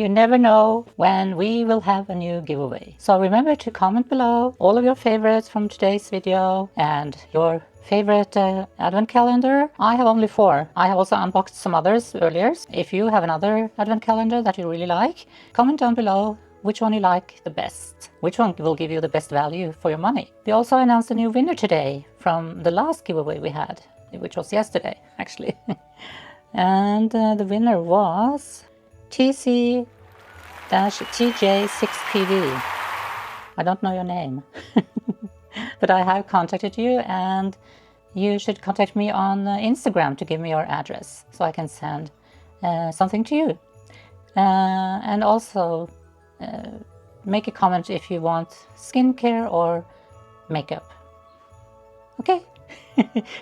You never know when we will have a new giveaway. So remember to comment below all of your favorites from today's video and your favorite advent calendar. I have only 4. I have also unboxed some others earlier. If you have another advent calendar that you really like, comment down below which one you like the best. Which one will give you the best value for your money. We also announced a new winner today from the last giveaway we had, which was yesterday actually. And the winner was TC-TJ6PV. I don't know your name, but I have contacted you, and you should contact me on Instagram to give me your address so I can send something to you. And also make a comment if you want skincare or makeup. Okay,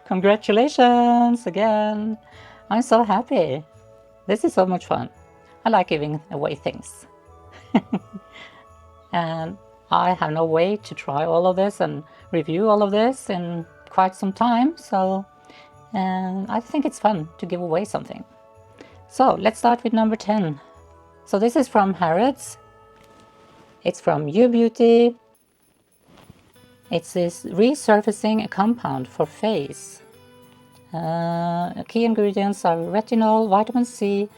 congratulations again. I'm so happy. This is so much fun. I like giving away things. And I have no way to try all of this and review all of this in quite some time, so I think it's fun to give away something. So let's start with number 10. So this is from Harrods. It's from You Beauty. It's this resurfacing compound for face. Key ingredients are retinol, vitamin C,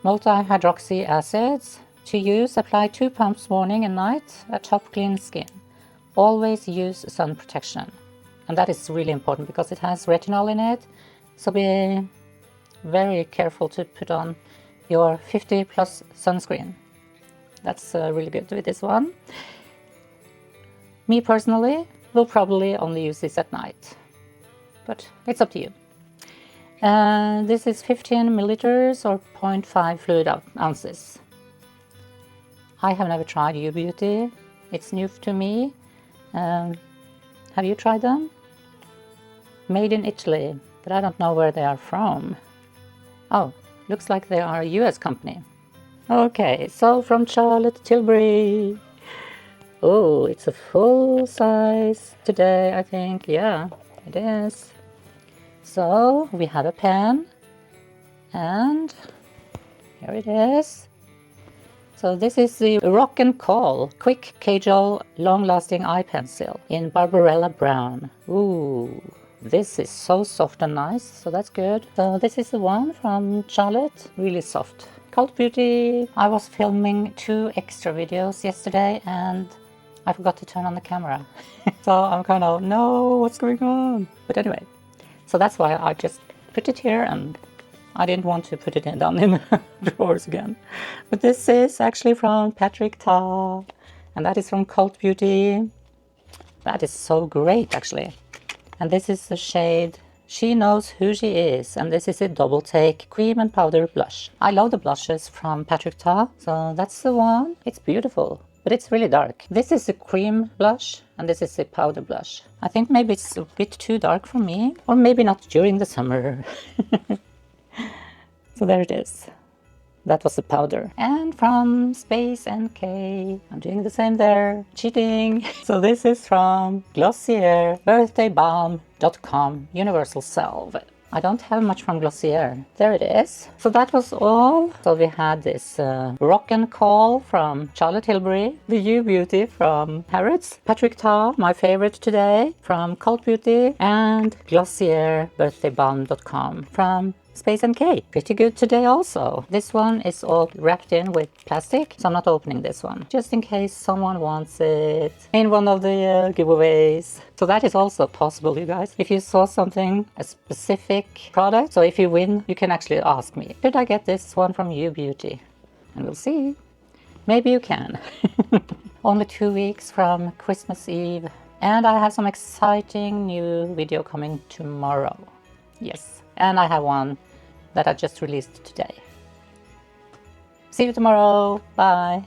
multi-hydroxy acids. To use, apply 2 pumps morning and night atop clean skin. Always use sun protection. And that is really important because it has retinol in it. So be very careful to put on your 50+ sunscreen. That's really good with this one. Me personally will probably only use this at night, but it's up to you. This is 15 milliliters or 0.5 fluid ounces. I have never tried You Beauty. It's new to me. Have you tried them? Made in Italy, but I don't know where they are from. Oh, looks like they are a US company. Okay, so from Charlotte Tilbury. Oh, it's a full size today, I think. Yeah, it is. So we have a pen, and here it is. So this is the Kohl Quick Casual Long-Lasting Eye Pencil in Barbarella Brown. Ooh, this is so soft and nice, so that's good. So this is the one from Charlotte, really soft. Cult Beauty. I was filming 2 extra videos yesterday and I forgot to turn on the camera. So I'm kind of, no, what's going on? But anyway, so that's why I just put it here, and I didn't want to put it down in the drawers again. But this is actually from Patrick Ta, and that is from Cult Beauty. That is so great, actually. And this is the shade She Knows Who She Is, and this is a double take cream and powder blush. I love the blushes from Patrick Ta, so that's the one. It's beautiful, but it's really dark. This is a cream blush, and this is a powder blush. I think maybe it's a bit too dark for me, or maybe not during the summer. So there it is. That was the powder. And from SpaceNK, I'm doing the same there, cheating. So this is from GLOSSIER Birthday Balm Dotcom Universal Salve. I don't have much from GLOSSIER. There it is. So that was all. So we had this Kohl from Charlotte Tilbury, the You Beauty from Harrods, Patrick Ta, my favorite today, from Cult Beauty, and GLOSSIER Birthday Balm.com from SpaceNK. Pretty good today also. This one is all wrapped in with plastic, so I'm not opening this one, just in case someone wants it in one of the giveaways. So that is also possible, you guys. If you saw something, a specific product, so if you win, you can actually ask me, should I get this one from You Beauty? And we'll see. Maybe you can. Only 2 weeks from Christmas Eve. And I have some exciting new video coming tomorrow. Yes. And I have one that I just released today. See you tomorrow. Bye.